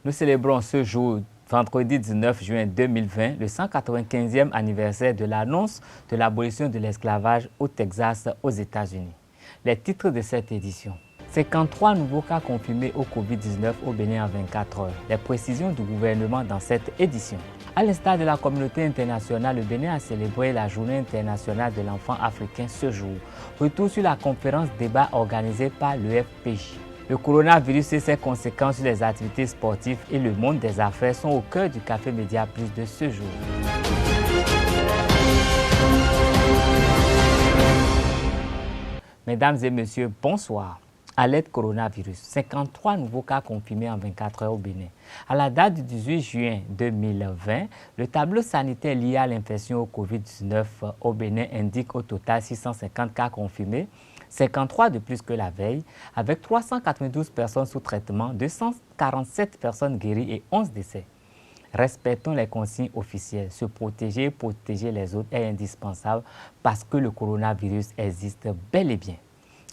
Nous célébrons ce jour, vendredi 19 juin 2020, le 195e anniversaire de l'annonce de l'abolition de l'esclavage au Texas, aux États-Unis. Les titres de cette édition. 53 nouveaux cas confirmés au Covid-19 au Bénin en 24 heures. Les précisions du gouvernement dans cette édition. À l'instar de la communauté internationale, le Bénin a célébré la Journée internationale de l'enfant africain ce jour. Retour sur la conférence débat organisée par l'UFPJ. Le coronavirus et ses conséquences sur les activités sportives et le monde des affaires sont au cœur du Café Média Plus de ce jour. Mesdames et messieurs, bonsoir. Alerte coronavirus, 53 nouveaux cas confirmés en 24 heures au Bénin. À la date du 18 juin 2020, le tableau sanitaire lié à l'infection au Covid-19 au Bénin indique au total 650 cas confirmés, 53 de plus que la veille, avec 392 personnes sous traitement, 247 personnes guéries et 11 décès. Respectons les consignes officielles. Se protéger et protéger les autres est indispensable parce que le coronavirus existe bel et bien.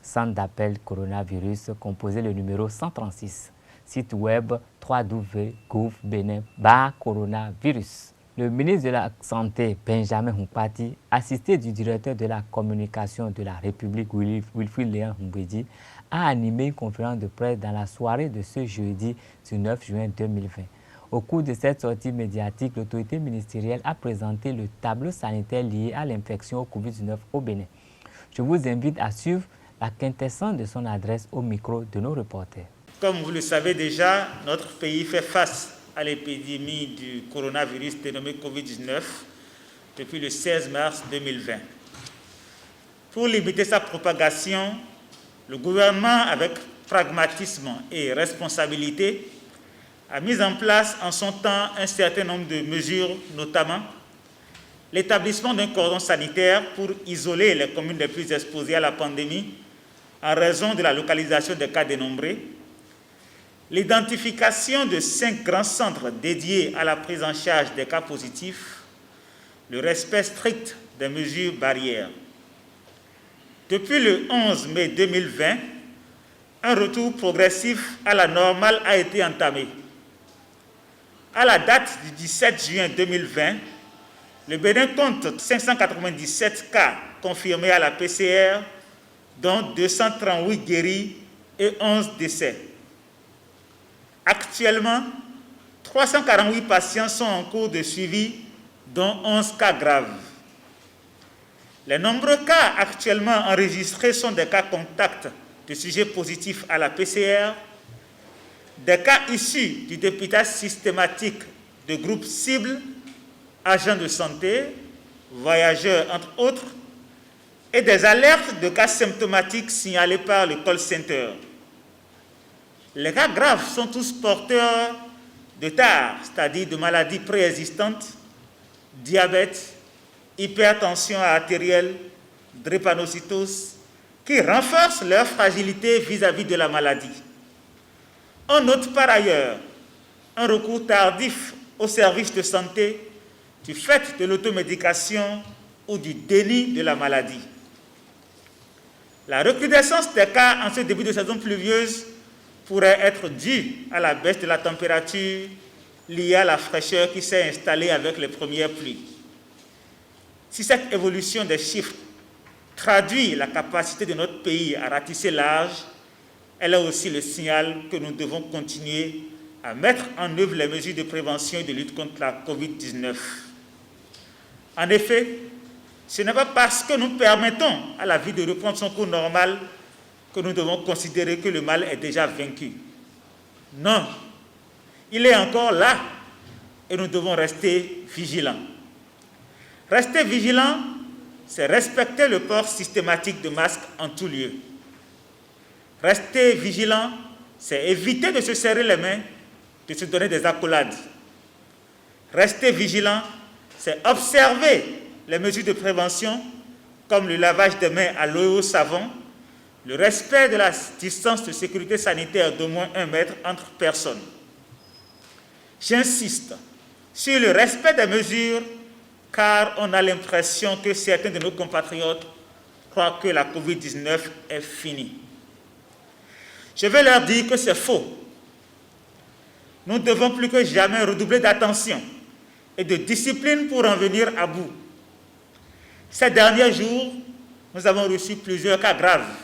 Centre d'appel coronavirus, composez le numéro 136. Site web www.gouv.benin/coronavirus. Le ministre de la Santé, Benjamin Humpati, assisté du directeur de la communication de la République, Wilfried Léon Humbedi, a animé une conférence de presse dans la soirée de ce jeudi 19 juin 2020. Au cours de cette sortie médiatique, l'autorité ministérielle a présenté le tableau sanitaire lié à l'infection au Covid-19 au Bénin. Je vous invite à suivre la quintessence de son adresse au micro de nos reporters. Comme vous le savez déjà, notre pays fait face à l'épidémie du coronavirus dénommé Covid-19 depuis le 16 mars 2020. Pour limiter sa propagation, le gouvernement, avec pragmatisme et responsabilité, a mis en place en son temps un certain nombre de mesures, notamment l'établissement d'un cordon sanitaire pour isoler les communes les plus exposées à la pandémie en raison de la localisation des cas dénombrés, l'identification de 5 grands centres dédiés à la prise en charge des cas positifs, le respect strict des mesures barrières. Depuis le 11 mai 2020, un retour progressif à la normale a été entamé. À la date du 17 juin 2020, le Bénin compte 597 cas confirmés à la PCR, dont 238 guéris et 11 décès. Actuellement, 348 patients sont en cours de suivi, dont 11 cas graves. Les nombreux cas actuellement enregistrés sont des cas contacts de sujets positifs à la PCR, des cas issus du dépistage systématique de groupes cibles, agents de santé, voyageurs entre autres, et des alertes de cas symptomatiques signalés par le call center. Les cas graves sont tous porteurs de TAR, c'est-à-dire de maladies préexistantes, diabète, hypertension artérielle, drépanocytose, qui renforcent leur fragilité vis-à-vis de la maladie. On note par ailleurs un recours tardif aux services de santé du fait de l'automédication ou du déni de la maladie. La recrudescence des cas en ce début de saison pluvieuse pourrait être due à la baisse de la température liée à la fraîcheur qui s'est installée avec les premières pluies. Si cette évolution des chiffres traduit la capacité de notre pays à ratisser large, elle est aussi le signal que nous devons continuer à mettre en œuvre les mesures de prévention et de lutte contre la COVID-19. En effet, ce n'est pas parce que nous permettons à la vie de reprendre son cours normal que nous devons considérer que le mal est déjà vaincu. Non, il est encore là et nous devons rester vigilants. Rester vigilants, c'est respecter le port systématique de masques en tout lieu. Rester vigilant, c'est éviter de se serrer les mains, de se donner des accolades. Rester vigilant, c'est observer les mesures de prévention, comme le lavage des mains à l'eau et au savon, le respect de la distance de sécurité sanitaire d'au moins 1 mètre entre personnes. J'insiste sur le respect des mesures, car on a l'impression que certains de nos compatriotes croient que la COVID-19 est finie. Je vais leur dire que c'est faux. Nous devons plus que jamais redoubler d'attention et de discipline pour en venir à bout. Ces derniers jours, nous avons reçu plusieurs cas graves.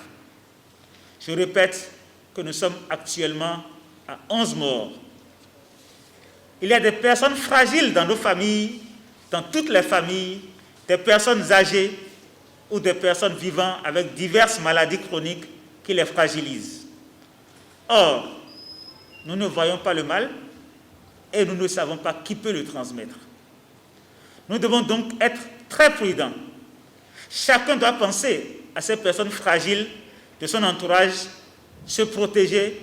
Je répète que nous sommes actuellement à 11 morts. Il y a des personnes fragiles dans nos familles, dans toutes les familles, des personnes âgées ou des personnes vivant avec diverses maladies chroniques qui les fragilisent. Or, nous ne voyons pas le mal et nous ne savons pas qui peut le transmettre. Nous devons donc être très prudents. Chacun doit penser à ces personnes fragiles de son entourage, se protéger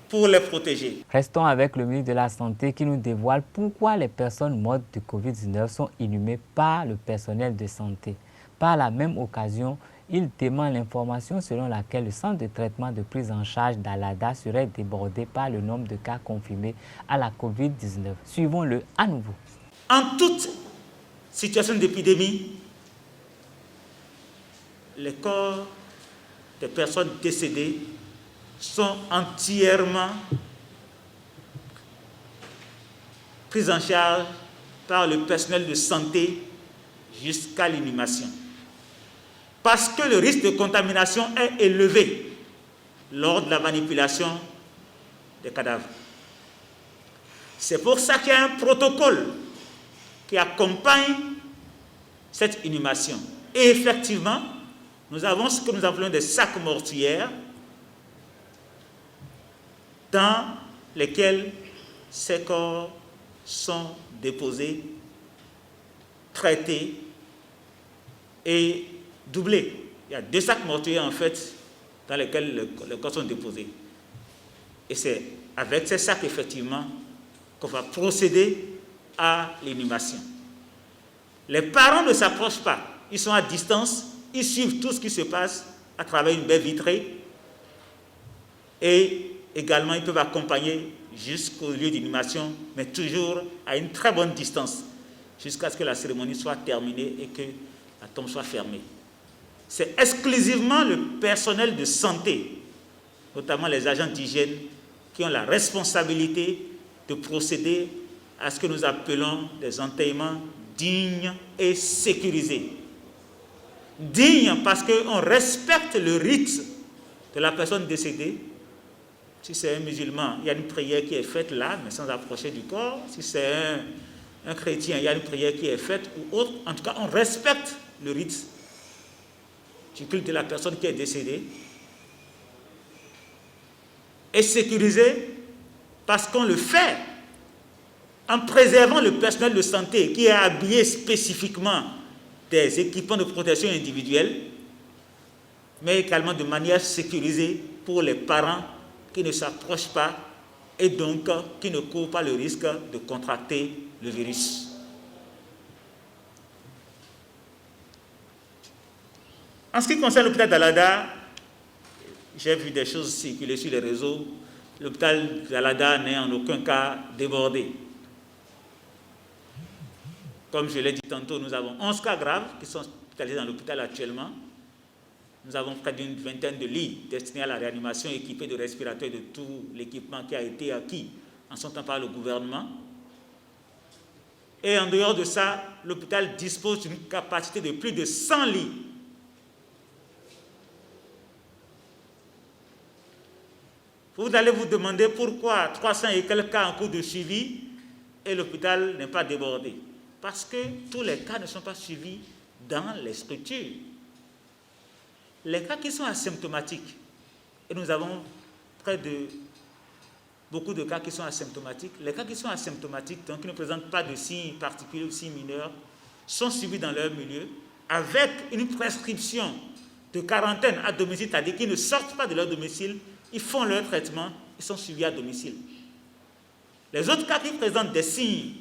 pour les protéger. Restons avec le ministre de la Santé qui nous dévoile pourquoi les personnes mortes de Covid-19 sont inhumées par le personnel de santé. Par la même occasion, il demande l'information selon laquelle le centre de traitement de prise en charge d'Alada serait débordé par le nombre de cas confirmés à la Covid-19. Suivons-le à nouveau. En toute situation d'épidémie, les corps des personnes décédées sont entièrement pris en charge par le personnel de santé jusqu'à l'inhumation. Parce que le risque de contamination est élevé lors de la manipulation des cadavres. C'est pour ça qu'il y a un protocole qui accompagne cette inhumation. Et effectivement, nous avons ce que nous appelons des sacs mortuaires dans lesquels ces corps sont déposés, traités et doublés. Il y a 2 sacs mortuaires en fait dans lesquels les corps sont déposés. Et c'est avec ces sacs effectivement qu'on va procéder à l'inhumation. Les parents ne s'approchent pas, ils sont à distance, ils suivent tout ce qui se passe à travers une baie vitrée et également ils peuvent accompagner jusqu'au lieu d'inhumation, mais toujours à une très bonne distance, jusqu'à ce que la cérémonie soit terminée et que la tombe soit fermée. C'est exclusivement le personnel de santé, notamment les agents d'hygiène, qui ont la responsabilité de procéder à ce que nous appelons des enterrements dignes et sécurisés. Dignes parce qu'on respecte le rite de la personne décédée. Si c'est un musulman, il y a une prière qui est faite là, mais sans approcher du corps. Si c'est un chrétien, il y a une prière qui est faite ou autre. En tout cas, on respecte le rite du culte de la personne qui est décédée. Et sécurisé parce qu'on le fait en préservant le personnel de santé qui est habillé spécifiquement des équipements de protection individuelle, mais également de manière sécurisée pour les parents qui ne s'approchent pas et donc qui ne courent pas le risque de contracter le virus. En ce qui concerne l'hôpital d'Alada, j'ai vu des choses circuler sur les réseaux. L'hôpital d'Alada n'est en aucun cas débordé. Comme je l'ai dit tantôt, nous avons 11 cas graves qui sont hospitalisés dans l'hôpital actuellement. Nous avons près d'une vingtaine de lits destinés à la réanimation, équipés de respirateurs et de tout l'équipement qui a été acquis en son temps par le gouvernement. Et en dehors de ça, l'hôpital dispose d'une capacité de plus de 100 lits. Vous allez vous demander pourquoi 300 et quelques cas en cours de suivi et l'hôpital n'est pas débordé. Parce que tous les cas ne sont pas suivis dans les structures. Les cas qui sont asymptomatiques, et nous avons beaucoup de cas qui sont asymptomatiques, les cas qui sont asymptomatiques, donc qui ne présentent pas de signes particuliers ou signes mineurs, sont suivis dans leur milieu avec une prescription de quarantaine à domicile, c'est-à-dire qu'ils ne sortent pas de leur domicile, ils font leur traitement, ils sont suivis à domicile. Les autres cas qui présentent des signes,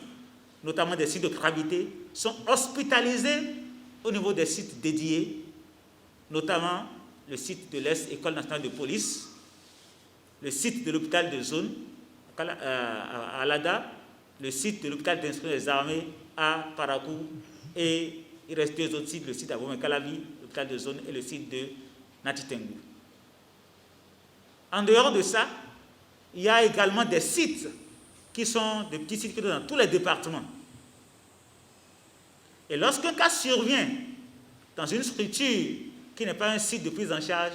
notamment des signes de gravité, sont hospitalisés au niveau des sites dédiés, notamment le site de l'École nationale de police, le site de l'hôpital de zone à Alada, le site de l'hôpital d'instruction des armées à Parakou, et il reste 2 autres sites, le site à Womekalavi, l'hôpital de zone, et le site de Natitengu. En dehors de ça, il y a également des sites qui sont des petits sites dans tous les départements. Et lorsqu'un cas survient dans une structure qui n'est pas un site de prise en charge,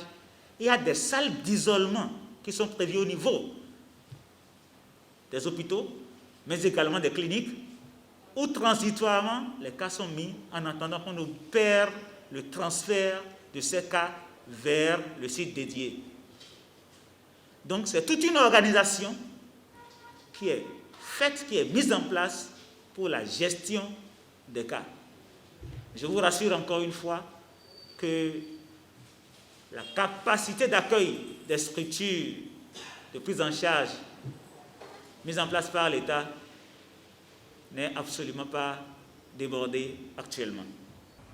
il y a des salles d'isolement qui sont prévues au niveau des hôpitaux, mais également des cliniques, où transitoirement les cas sont mis en attendant qu'on opère le transfert de ces cas vers le site dédié. Donc c'est toute une organisation qui est faite, qui est mise en place pour la gestion des cas. Je vous rassure encore une fois que la capacité d'accueil des structures de prise en charge mises en place par l'État n'est absolument pas débordée actuellement.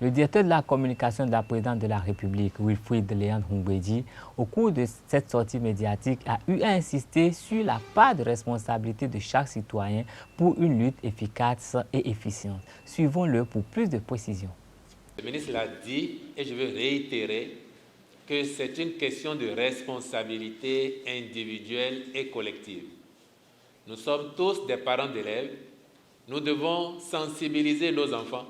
Le directeur de la communication de la présidente de la République, Wilfried Léon Houmbédi, au cours de cette sortie médiatique, a eu à insister sur la part de responsabilité de chaque citoyen pour une lutte efficace et efficiente. Suivons-le pour plus de précisions. Le ministre l'a dit et je veux réitérer que c'est une question de responsabilité individuelle et collective. Nous sommes tous des parents d'élèves. Nous devons sensibiliser nos enfants,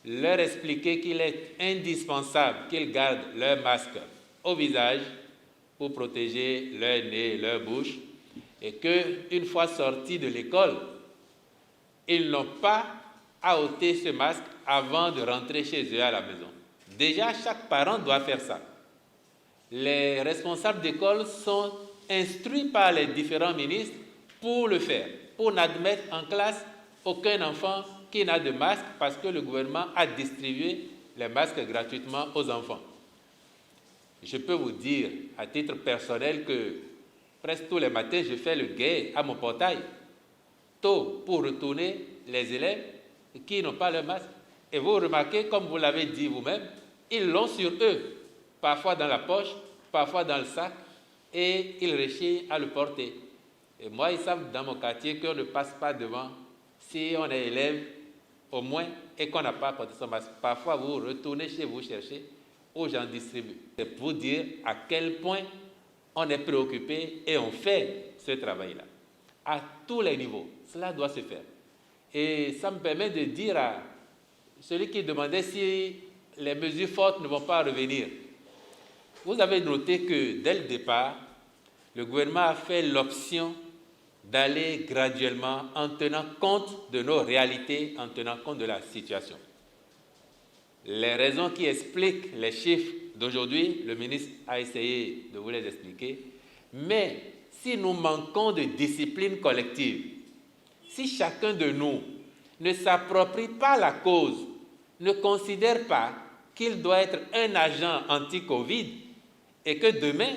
leur expliquer qu'il est indispensable qu'ils gardent leur masque au visage pour protéger leur nez et leur bouche et qu'une fois sortis de l'école, ils n'ont pas à ôter ce masque avant de rentrer chez eux à la maison. Déjà, chaque parent doit faire ça. Les responsables d'école sont instruits par les différents ministres pour le faire, pour n'admettre en classe aucun enfant qui n'a de masque parce que le gouvernement a distribué les masques gratuitement aux enfants. Je peux vous dire à titre personnel que presque tous les matins, je fais le guet à mon portail, tôt pour retourner les élèves qui n'ont pas leur masque. Et vous remarquez, comme vous l'avez dit vous-même, ils l'ont sur eux, parfois dans la poche, parfois dans le sac, et ils rechignent à le porter. Et moi, il semble dans mon quartier qu'on ne passe pas devant si on est élève au moins et qu'on n'a pas porté son masque. Parfois, vous retournez chez vous chercher où j'en distribue. C'est pour dire à quel point on est préoccupé et on fait ce travail-là. À tous les niveaux, cela doit se faire. Et ça me permet de dire à celui qui demandait si les mesures fortes ne vont pas revenir. Vous avez noté que dès le départ, le gouvernement a fait l'option d'aller graduellement en tenant compte de nos réalités, en tenant compte de la situation. Les raisons qui expliquent les chiffres d'aujourd'hui, le ministre a essayé de vous les expliquer, mais si nous manquons de discipline collective, si chacun de nous ne s'approprie pas la cause, ne considère pas qu'il doit être un agent anti-Covid et que demain,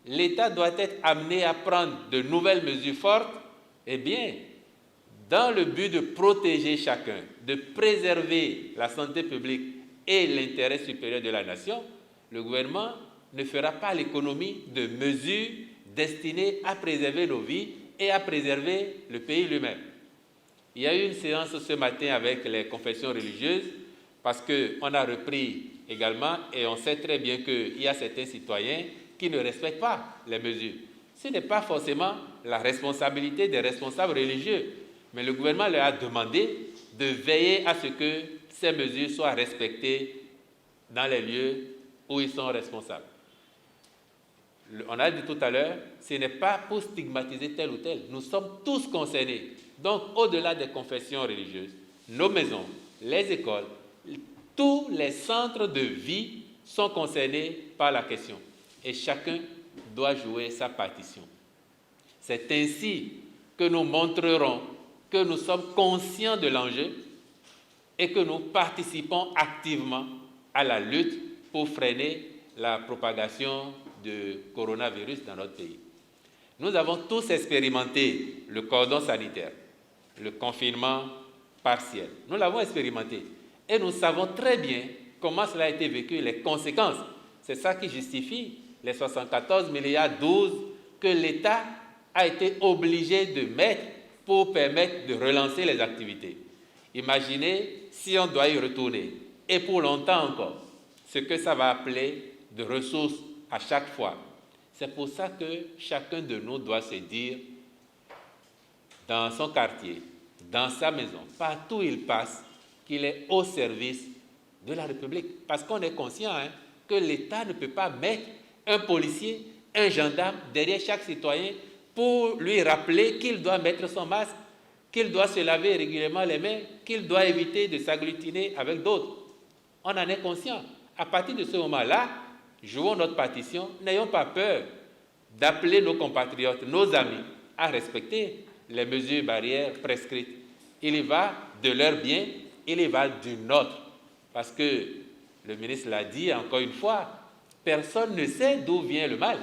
l'État doit être amené à prendre de nouvelles mesures fortes, eh bien, dans le but de protéger chacun, de préserver la santé publique et l'intérêt supérieur de la nation, le gouvernement ne fera pas l'économie de mesures destinées à préserver nos vies et à préserver le pays lui-même. Il y a eu une séance ce matin avec les confessions religieuses parce qu'on a repris également et on sait très bien qu'il y a certains citoyens qui ne respectent pas les mesures. Ce n'est pas forcément la responsabilité des responsables religieux, mais le gouvernement leur a demandé de veiller à ce que ces mesures soient respectées dans les lieux où ils sont responsables. On a dit tout à l'heure, ce n'est pas pour stigmatiser tel ou tel. Nous sommes tous concernés. Donc, au-delà des confessions religieuses, nos maisons, les écoles, tous les centres de vie sont concernés par la question. Et chacun doit jouer sa partition. C'est ainsi que nous montrerons que nous sommes conscients de l'enjeu et que nous participons activement à la lutte pour freiner la propagation du coronavirus dans notre pays. Nous avons tous expérimenté le cordon sanitaire, le confinement partiel. Nous l'avons expérimenté et nous savons très bien comment cela a été vécu, les conséquences. C'est ça qui justifie les 74 milliards 12 que l'État a été obligé de mettre pour permettre de relancer les activités. Imaginez si on doit y retourner, et pour longtemps encore, ce que ça va appeler de ressources à chaque fois. C'est pour ça que chacun de nous doit se dire, dans son quartier, dans sa maison, partout où il passe, qu'il est au service de la République. Parce qu'on est conscient que l'État ne peut pas mettre un policier, un gendarme derrière chaque citoyen pour lui rappeler qu'il doit mettre son masque, qu'il doit se laver régulièrement les mains, qu'il doit éviter de s'agglutiner avec d'autres. On en est conscient. À partir de ce moment-là, jouons notre partition, n'ayons pas peur d'appeler nos compatriotes, nos amis, à respecter les mesures barrières prescrites. Il y va de leur bien, il y va du nôtre. Parce que, le ministre l'a dit encore une fois, personne ne sait d'où vient le mal.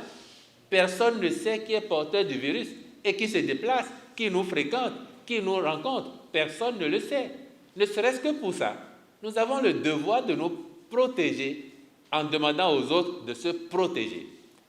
Personne ne sait qui est porteur du virus et qui se déplace, qui nous fréquente, qui nous rencontre. Personne ne le sait. Ne serait-ce que pour ça, nous avons le devoir de nous protéger en demandant aux autres de se protéger.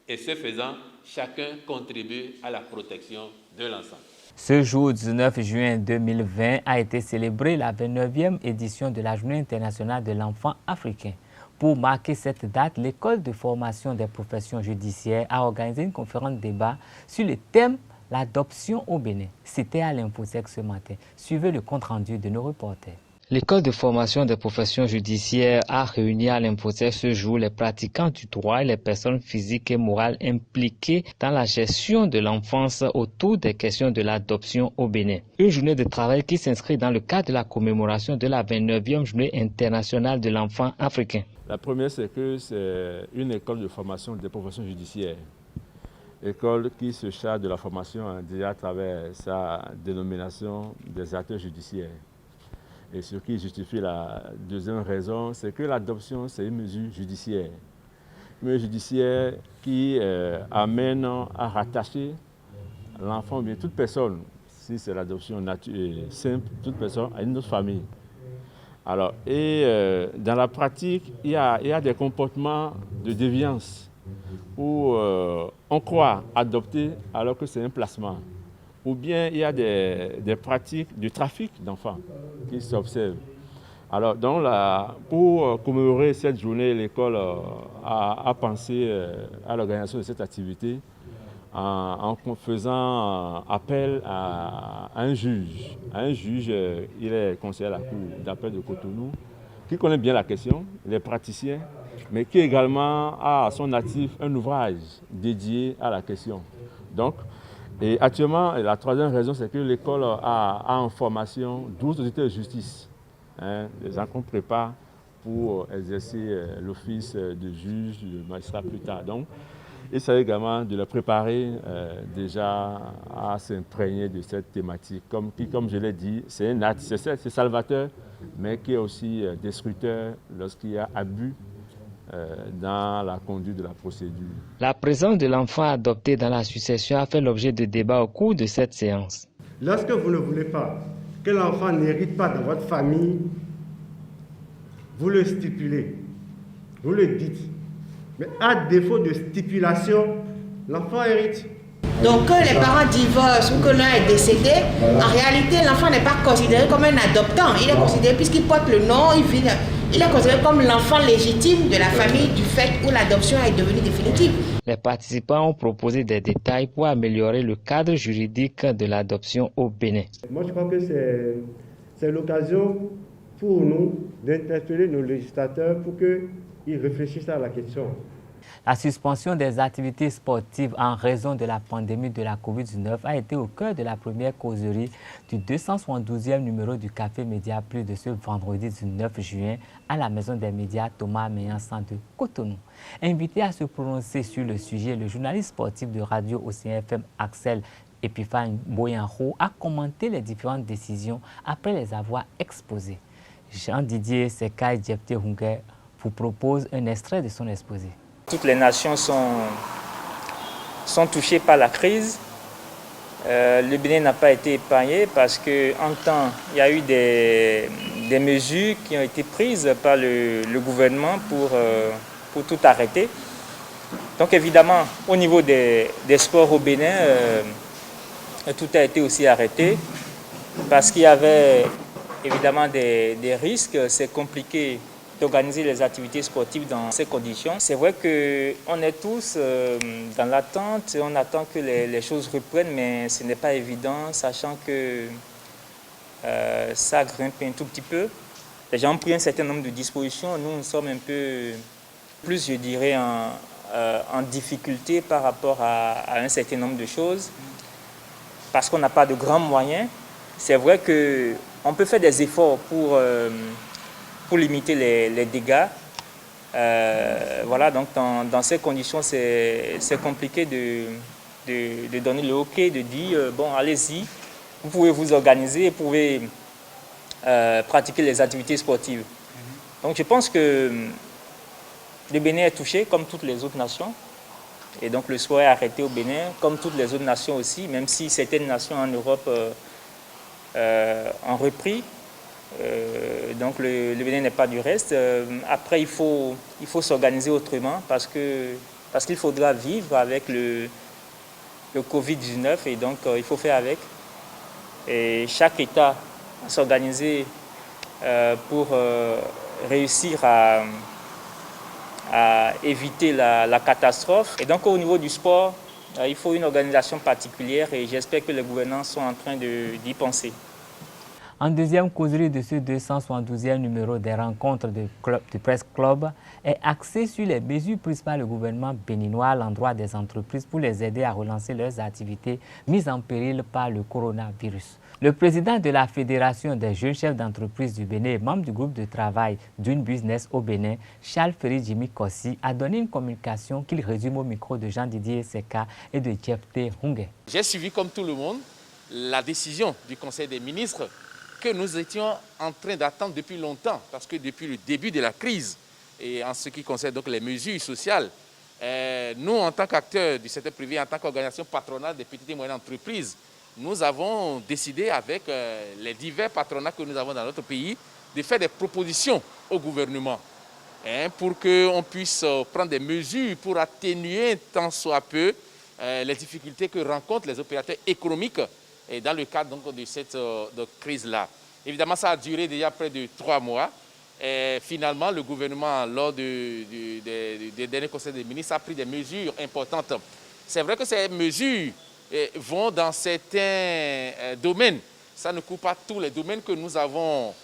Et ce faisant, chacun contribue à la protection de l'ensemble. Ce jour 19 juin 2020 a été célébrée la 29e édition de la Journée internationale de l'enfant africain. Pour marquer cette date, l'École de formation des professions judiciaires a organisé une conférence débat sur le thème « L'adoption au Bénin ». C'était à l'Infosec ce matin. Suivez le compte-rendu de nos reporters. L'École de formation des professions judiciaires a réuni à l'Infosec ce jour les pratiquants du droit et les personnes physiques et morales impliquées dans la gestion de l'enfance autour des questions de l'adoption au Bénin. Une journée de travail qui s'inscrit dans le cadre de la commémoration de la 29e Journée internationale de l'enfant africain. La première, c'est que c'est une école de formation des professions judiciaires. École qui se charge de la formation déjà à travers sa dénomination des acteurs judiciaires. Et ce qui justifie la deuxième raison, c'est que l'adoption, c'est une mesure judiciaire. Une mesure judiciaire qui amène à rattacher l'enfant, bien toute personne, si c'est l'adoption simple, toute personne à une autre famille. Alors, dans la pratique, il y a des comportements de déviance où on croit adopter alors que c'est un placement. Ou bien il y a des pratiques de trafic d'enfants qui s'observent. Alors, donc pour commémorer cette journée, l'école a pensé à l'organisation de cette activité en faisant appel à un juge. Il est conseiller à la Cour d'appel de Cotonou, qui connaît bien la question, les praticiens, mais qui également a à son actif un ouvrage dédié à la question. Donc, et actuellement, la troisième raison, c'est que l'école a en formation 12 auditeurs de justice, des gens qu'on prépare pour exercer l'office de juge, de magistrat plus tard. Donc, il s'agit également de les préparer déjà à s'imprégner de cette thématique. Comme je l'ai dit, c'est un acte, c'est salvateur, mais qui est aussi destructeur lorsqu'il y a abus dans la conduite de la procédure. La présence de l'enfant adopté dans la succession a fait l'objet de débats au cours de cette séance. Lorsque vous ne voulez pas que l'enfant n'hérite pas dans votre famille, vous le stipulez, vous le dites. Mais à défaut de stipulation, l'enfant hérite. Donc que les parents divorcent ou que l'un est décédé, en réalité l'enfant n'est pas considéré comme un adoptant. Il est considéré, puisqu'il porte le nom, il est considéré comme l'enfant légitime de la famille du fait où l'adoption est devenue définitive. Les participants ont proposé des détails pour améliorer le cadre juridique de l'adoption au Bénin. Moi je crois que c'est l'occasion pour nous d'interpeller nos législateurs pour qu'ils réfléchissent à la question. La suspension des activités sportives en raison de la pandémie de la COVID-19 a été au cœur de la première causerie du 272e numéro du Café Média Plus de ce vendredi 19 juin à la Maison des médias Thomas Meillan de Cotonou. Invité à se prononcer sur le sujet, le journaliste sportif de Radio Océan FM Axel Epiphane Boyanro a commenté les différentes décisions après les avoir exposées. Jean-Didier Sekai Djepte Hunger vous propose un extrait de son exposé. Toutes les nations sont touchées par la crise. Le Bénin n'a pas été épargné parce qu'en temps, il y a eu des mesures qui ont été prises par le gouvernement pour tout arrêter. Donc évidemment, au niveau des sports au Bénin, tout a été aussi arrêté parce qu'il y avait évidemment des risques. C'est compliqué d'organiser les activités sportives dans ces conditions. C'est vrai qu'on est tous dans l'attente, on attend que les choses reprennent, mais ce n'est pas évident, sachant que ça grimpe un tout petit peu. Les gens ont pris un certain nombre de dispositions, nous sommes un peu plus, je dirais, en difficulté par rapport à un certain nombre de choses, parce qu'on n'a pas de grands moyens. C'est vrai qu'on peut faire des efforts pour limiter les dégâts. Voilà, donc dans ces conditions, c'est compliqué de donner le OK, de dire, bon, allez-y, vous pouvez vous organiser, vous pouvez pratiquer les activités sportives. Donc je pense que le Bénin est touché, comme toutes les autres nations. Et donc le sport est arrêté au Bénin, comme toutes les autres nations aussi, même si certaines nations en Europe ont repris. Donc le Bénin n'est pas du reste. Après, il faut s'organiser autrement parce qu'il faudra vivre avec le Covid-19 et donc il faut faire avec. Et chaque État s'organiser pour réussir à éviter la catastrophe. Et donc au niveau du sport, il faut une organisation particulière et j'espère que les gouvernants sont en train d'y penser. En deuxième causerie de ce 272e numéro des rencontres du Presse Club est axé sur les mesures prises par le gouvernement béninois à l'endroit des entreprises pour les aider à relancer leurs activités mises en péril par le coronavirus. Le président de la Fédération des jeunes chefs d'entreprise du Bénin et membre du groupe de travail d'une business au Bénin, Charles Ferry Jimmy Kossi, a donné une communication qu'il résume au micro de Jean-Didier Seka et de Jefté Hungé. J'ai suivi comme tout le monde la décision du Conseil des ministres que nous étions en train d'attendre depuis longtemps, parce que depuis le début de la crise, et en ce qui concerne donc les mesures sociales, nous, en tant qu'acteurs du secteur privé, en tant qu'organisation patronale des petites et moyennes entreprises, nous avons décidé avec les divers patronats que nous avons dans notre pays de faire des propositions au gouvernement pour qu'on puisse prendre des mesures pour atténuer tant soit peu les difficultés que rencontrent les opérateurs économiques et dans le cadre donc, de cette crise-là. Évidemment, ça a duré déjà près de 3 mois. Et finalement, le gouvernement, lors des derniers conseils des ministres, a pris des mesures importantes. C'est vrai que ces mesures vont dans certains domaines. Ça ne couvre pas tous les domaines que nous avons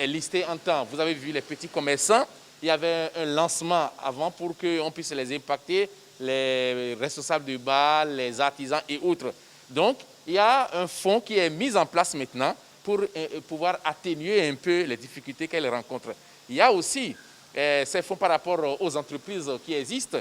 listés en temps. Vous avez vu les petits commerçants. Il y avait un lancement avant pour qu'on puisse les impacter, les responsables de bar, les artisans et autres. Donc, il y a un fonds qui est mis en place maintenant pour pouvoir atténuer un peu les difficultés qu'elles rencontrent. Il y a aussi ces fonds par rapport aux entreprises qui existent,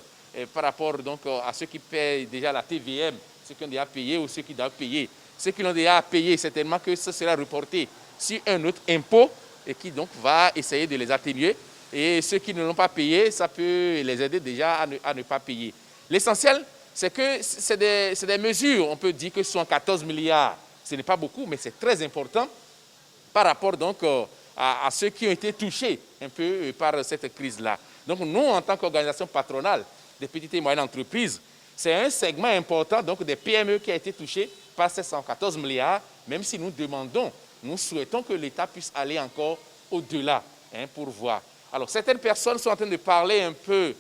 par rapport donc, à ceux qui paient déjà la TVM, ceux qui ont déjà payé ou ceux qui doivent payer. Ceux qui l'ont déjà payé, certainement que ce sera reporté sur un autre impôt et qui donc va essayer de les atténuer. Et ceux qui ne l'ont pas payé, ça peut les aider déjà à ne pas payer. L'essentiel, c'est que c'est des mesures, on peut dire que ce sont 14 milliards. Ce n'est pas beaucoup, mais c'est très important par rapport donc à ceux qui ont été touchés un peu par cette crise-là. Donc nous, en tant qu'organisation patronale des petites et moyennes entreprises, c'est un segment important donc des PME qui a été touché par ces 114 milliards, même si nous demandons, nous souhaitons que l'État puisse aller encore au-delà pour voir. Alors certaines personnes sont en train de parler un peu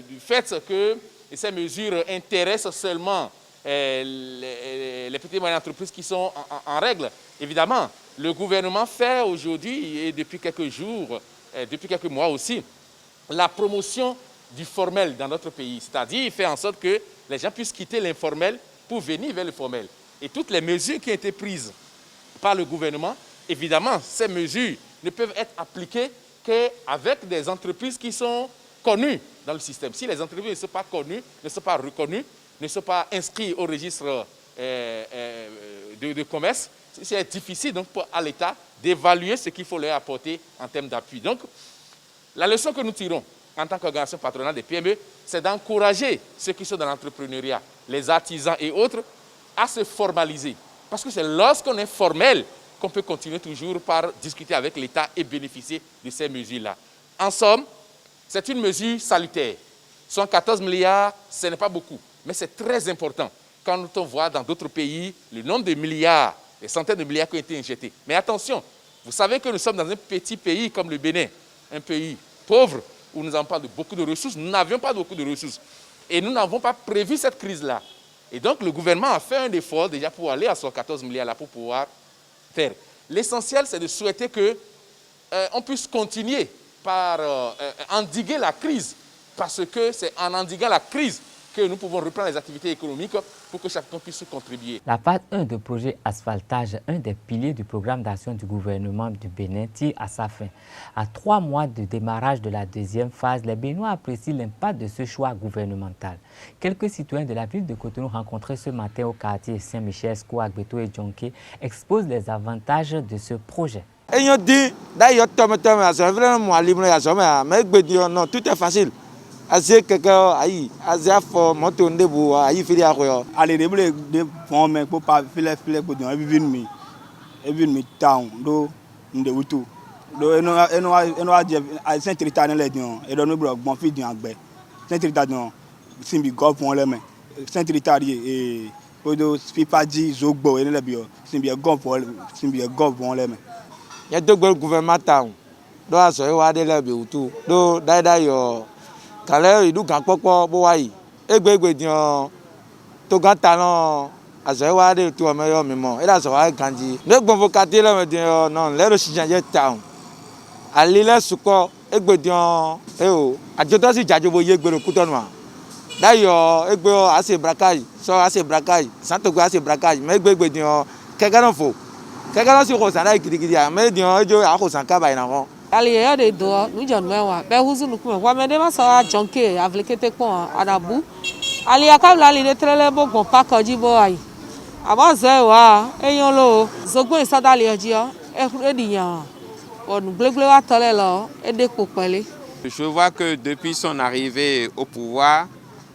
du fait que ces mesures intéressent seulement les petites et moyennes entreprises qui sont en règle. Évidemment, le gouvernement fait aujourd'hui, et depuis quelques jours, depuis quelques mois aussi, la promotion du formel dans notre pays. C'est-à-dire, il fait en sorte que les gens puissent quitter l'informel pour venir vers le formel. Et toutes les mesures qui ont été prises par le gouvernement, évidemment, ces mesures ne peuvent être appliquées qu'avec des entreprises qui sont connues dans le système. Si les entreprises ne sont pas connues, ne sont pas reconnues, ne sont pas inscrites au registre de commerce, c'est difficile donc à l'État d'évaluer ce qu'il faut leur apporter en termes d'appui. Donc, la leçon que nous tirons en tant qu'organisation patronale des PME, c'est d'encourager ceux qui sont dans l'entrepreneuriat, les artisans et autres, à se formaliser. Parce que c'est lorsqu'on est formel qu'on peut continuer toujours par discuter avec l'État et bénéficier de ces mesures-là. En somme, c'est une mesure salutaire. 114 milliards, ce n'est pas beaucoup, mais c'est très important. Quand on voit dans d'autres pays le nombre de milliards, les centaines de milliards qui ont été injectés. Mais attention, Vous savez que nous sommes dans un petit pays comme le Bénin, un pays pauvre, où nous n'avons pas beaucoup de ressources. Nous n'avions pas beaucoup de ressources. Et nous n'avons pas prévu cette crise-là. Et donc, le gouvernement a fait un effort déjà pour aller à 114 milliards là pour pouvoir faire. L'essentiel, c'est de souhaiter qu'on puisse continuer par endiguer la crise. Parce que c'est en endiguant la crise que nous pouvons reprendre les activités économiques pour que chacun puisse contribuer. La phase 1 de projet asphaltage, un des piliers du programme d'action du gouvernement du Bénin, tire à sa fin. À 3 mois de démarrage de la deuxième phase, les Béninois apprécient l'impact de ce choix gouvernemental. Quelques citoyens de la ville de Cotonou rencontrés ce matin au quartier Saint-Michel, Agbeto et Djonké exposent les avantages de ce projet. Tout est facile. Allez, de pour pour pas filer pour mi town do wutu do eno Saint-Rita na le dion e do no bro bon fi dion agbe Saint-Rita dion simbi go fun le me Saint-Rita e odo pipa ji zogbo e le bio simbi go fun le me ya do gouvernement town do aso e wa de le bi wutu do dai yo kale idu kan popo bo wa yi egbe dion to gata no azewa de tu ameyo mimo ila so wa kanji ne gbonfo katile me dion non le ro sijanje town alile suko egbe dion o ajoto si jajobo ye gbero Kutonu a dayo egbe ase brakai so ase brakai santo go ase brakai me egbe dion kekano fo kekano si ko sana gidigidi a me dion ejo a ko san ka ba ina ko ali ya de do nu jon mewa be huzu nu kuma wa me de ma so Djonké avlekete pon adabu ali akabla ali de trele bo gon pakoji bo ayi aba zewa eyan lo zogbo isadali ojio ediyan onu glegle wa tole lo edepo pele. Je vois que depuis son arrivée au pouvoir,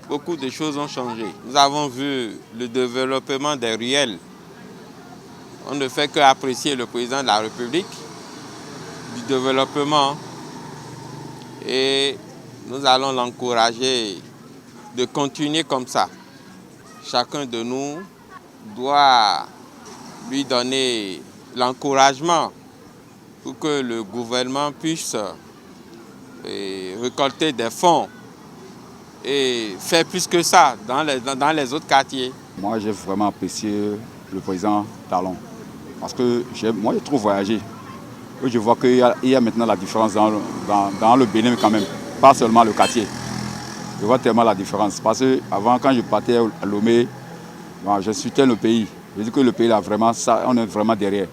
beaucoup de choses ont changé. Nous avons vu le développement des ruelles. On ne fait qu'apprécier le président de la République du développement et nous allons l'encourager de continuer comme ça. Chacun de nous doit lui donner l'encouragement pour que le gouvernement puisse récolter des fonds et faire plus que ça dans les autres quartiers. Moi, j'ai vraiment apprécié le président Talon parce que moi, je trouve voyager. Je vois qu'il y a maintenant la différence dans le Bénin quand même, pas seulement le quartier. Je vois tellement la différence. Parce qu'avant, quand je partais à Lomé, je soutiens le pays. Je dis que le pays, là, vraiment, ça, on est vraiment derrière.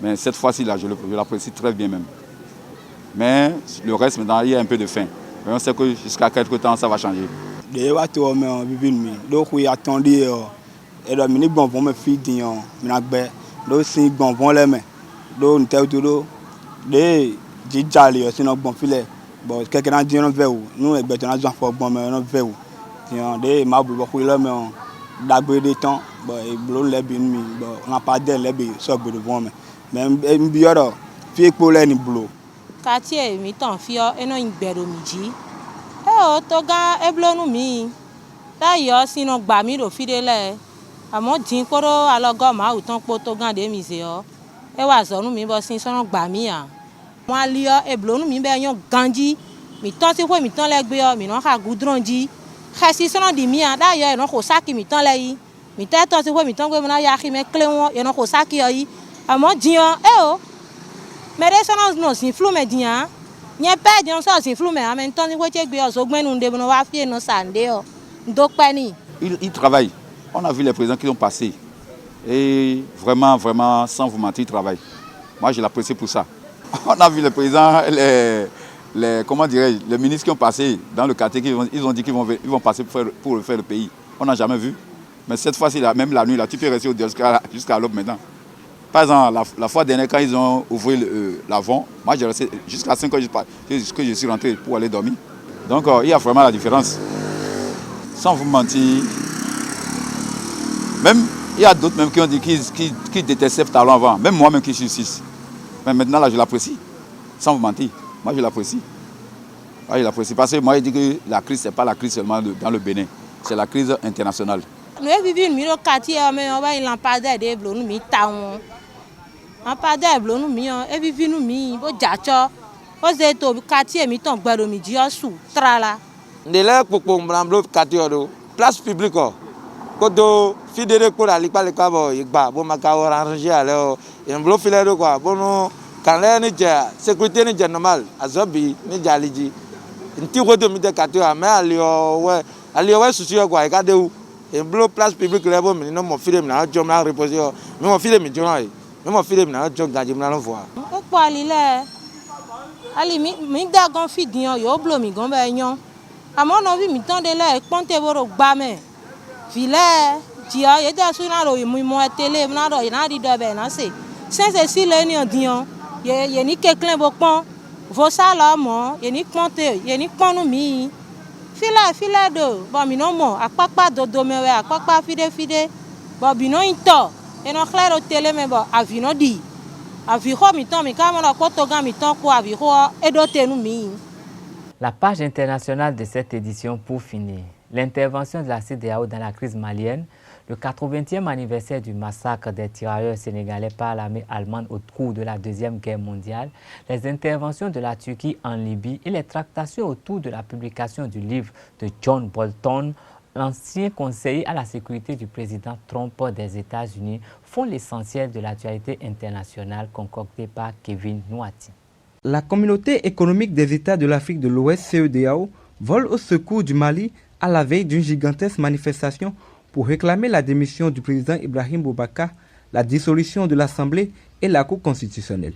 Mais cette fois-ci, là, je l'apprécie très bien même. Mais le reste, maintenant, il y a un peu de faim. Mais on sait que jusqu'à quelque temps, ça va changer. Bon, quelqu'un dit non veut nous et ben on a besoin pour bon mais non veut des ma beaucoup là mais d'abord des temps bon et blon les bien bon on a pas de les bien ça de bon mais même bioro fi pour les ni blon quartier mi tan fio eno igbero miji o to ga e blonu mi dayo sino gba mi ro fi de le amo din koro alogo ma u tan po to gan de mi se o e wa zonu mi bo sin so gba mi a moi lio e blonu mi be yan ganji mi tan si fo mi tan le gbe o mi no ka gudronji khasi sono di mi da yo e no ko saki mi tan le yi mi tan si fo mi tan gbe mo na ya ki me kle won e no ko saki yo yi amo dian e o mais sono no sin flu me dian nye pe dian so sin flu me a me tan si fo che gbe o so gbenu nde no wa fie no sande o ndo pe ni il travaille. On a vu les présidents qui ont passé et vraiment vraiment sans vous mentir, ils travaillent. Moi je l'apprécie pour ça. On a vu les présidents, comment dirais-je, les ministres qui ont passé dans le quartier, ils ont dit qu'ils vont passer pour refaire le pays. On n'a jamais vu. Mais cette fois-ci, même la nuit, là, tu peux rester jusqu'à l'aube maintenant. Par exemple, la fois dernière, quand ils ont ouvert l'avant, moi j'ai resté jusqu'à 5 heures que je suis rentré pour aller dormir. Donc il y a vraiment la différence. Sans vous mentir, même il y a d'autres même qui ont dit qu'ils détestaient Talon avant, même moi-même qui suis ici. Mais maintenant, là, je l'apprécie, sans vous mentir. Moi, je l'apprécie. Moi, je l'apprécie parce que moi, je dis que la crise, ce n'est pas la crise seulement dans le Bénin, c'est la crise internationale. Nous vivons dans le quartier, mais on va y lampadaire de bleu, nous mettons. En pas d'eblo nous mi et vivi nous mi bo jacho. Ose to quartier mi ton gbero mi ji osu trala. Ndele popo mblambo quartier do place publique ko. Kodo fidere ko la lipa le kabo igba bo maka arranger ale e mblo filero ko bono kanle ni je sécurité ni je normal azobi ni jaliji. Nti ko do mi de quartier mais alio susi ko ai ka de u e mblo place publique le bo mi no mo file mi na jom na reposer mi mo file mi jom ai mi mo file mi na jom gaji mi na lo voir. O po alile ali mi da gon fidian yo blo mi gon be yan amo no vi mi tan de le ponte boro gba me vile dia ye da su na ro mi mo tele na ro na di do be na se sense si le ni odian ye ni keklen bo pon vo sala mo ye ni ponte ye ni ponu mi file do bo mi no mo apapa dodo me we apapa fide bo bi no into e no claro tele me bo avino di La page internationale de cette édition pour finir. L'intervention de la CEDEAO dans la crise malienne, le 80e anniversaire du massacre des tirailleurs sénégalais par l'armée allemande au cours de la Deuxième Guerre mondiale, les interventions de la Turquie en Libye et les tractations autour de la publication du livre de John Bolton, l'ancien conseiller à la sécurité du président Trump des États-Unis, font l'essentiel de l'actualité internationale concoctée par Kevin Nouati. La communauté économique des États de l'Afrique de l'Ouest, CEDEAO, vole au secours du Mali à la veille d'une gigantesque manifestation pour réclamer la démission du président Ibrahim Boubacar, la dissolution de l'Assemblée et la Cour constitutionnelle.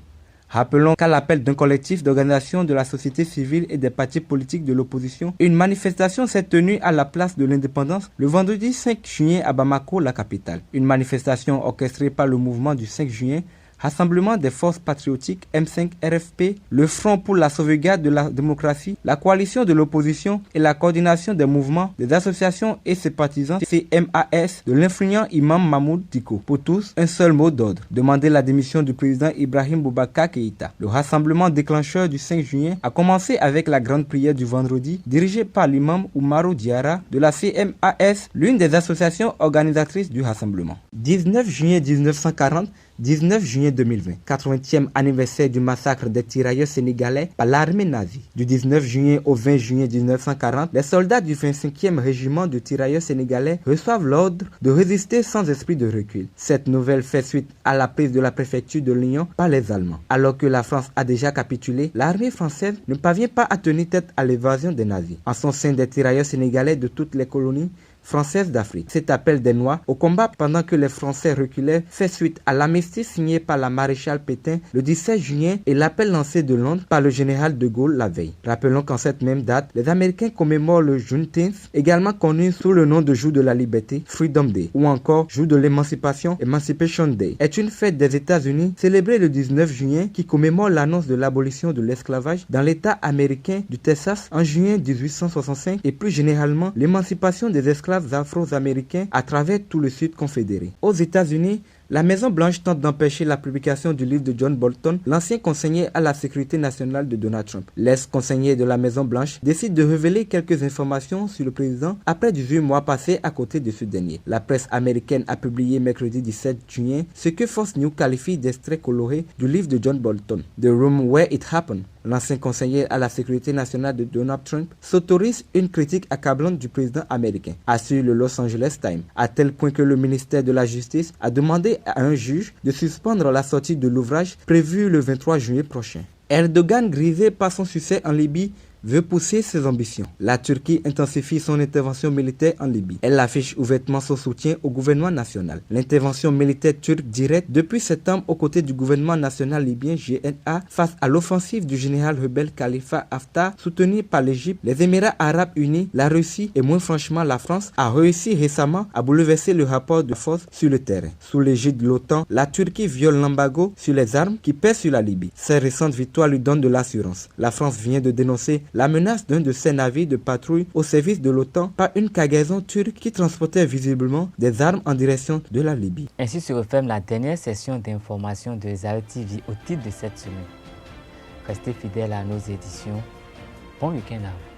Rappelons qu'à l'appel d'un collectif d'organisations de la société civile et des partis politiques de l'opposition, une manifestation s'est tenue à la place de l'Indépendance le vendredi 5 juin à Bamako, la capitale. Une manifestation orchestrée par le mouvement du 5 juin, Rassemblement des forces patriotiques M5 RFP, le Front pour la sauvegarde de la démocratie, la coalition de l'opposition et la coordination des mouvements, des associations et ses partisans CMAS de l'influent imam Mahmoud Diko. Pour tous, un seul mot d'ordre, demander la démission du président Ibrahim Boubacar Keïta. Le rassemblement déclencheur du 5 juin a commencé avec la grande prière du vendredi, dirigée par l'imam Oumarou Diarra de la CMAS, l'une des associations organisatrices du rassemblement. 19 juillet 1940, 19 juillet 2020, 80e anniversaire du massacre des tirailleurs sénégalais par l'armée nazie. Du 19 juillet au 20 juillet 1940, les soldats du 25e régiment de tirailleurs sénégalais reçoivent l'ordre de résister sans esprit de recul. Cette nouvelle fait suite à la prise de la préfecture de Lyon par les Allemands. Alors que la France a déjà capitulé, l'armée française ne parvient pas à tenir tête à l'évasion des nazis. En son sein des tirailleurs sénégalais de toutes les colonies française d'Afrique. Cet appel des Noirs au combat pendant que les Français reculaient fait suite à l'amnistie signée par la maréchale Pétain le 17 juillet et l'appel lancé de Londres par le général de Gaulle la veille. Rappelons qu'en cette même date, les Américains commémorent le Juneteenth, également connu sous le nom de jour de la liberté, Freedom Day, ou encore jour de l'émancipation, Emancipation Day, est une fête des États-Unis célébrée le 19 juillet qui commémore l'annonce de l'abolition de l'esclavage dans l'État américain du Texas en juin 1865 et plus généralement l'émancipation des esclaves afro-américains à travers tout le Sud confédéré. Aux États-Unis, la Maison-Blanche tente d'empêcher la publication du livre de John Bolton, l'ancien conseiller à la sécurité nationale de Donald Trump. L'ex-conseiller de la Maison-Blanche décide de révéler quelques informations sur le président après 18 mois passés à côté de ce dernier. La presse américaine a publié mercredi 17 juin ce que Fox News qualifie d'extrait coloré du livre de John Bolton, The Room Where It Happened. L'ancien conseiller à la sécurité nationale de Donald Trump s'autorise une critique accablante du président américain, assure le Los Angeles Times, à tel point que le ministère de la Justice a demandé à un juge de suspendre la sortie de l'ouvrage prévue le 23 juillet prochain. Erdogan, grisé par son succès en Libye, veut pousser ses ambitions. La Turquie intensifie son intervention militaire en Libye. Elle affiche ouvertement son soutien au gouvernement national. L'intervention militaire turque directe depuis septembre aux côtés du gouvernement national libyen GNA face à l'offensive du général rebelle Khalifa Haftar soutenu par l'Égypte, les Émirats arabes unis, la Russie et moins franchement la France a réussi récemment à bouleverser le rapport de force sur le terrain. Sous l'égide de l'OTAN, la Turquie viole l'embargo sur les armes qui pèsent sur la Libye. Ces récentes victoires lui donnent de l'assurance. La France vient de dénoncer la menace d'un de ses navires de patrouille au service de l'OTAN par une cargaison turque qui transportait visiblement des armes en direction de la Libye. Ainsi se referme la dernière session d'information de Zayo TV au titre de cette semaine. Restez fidèles à nos éditions. Bon week-end à vous.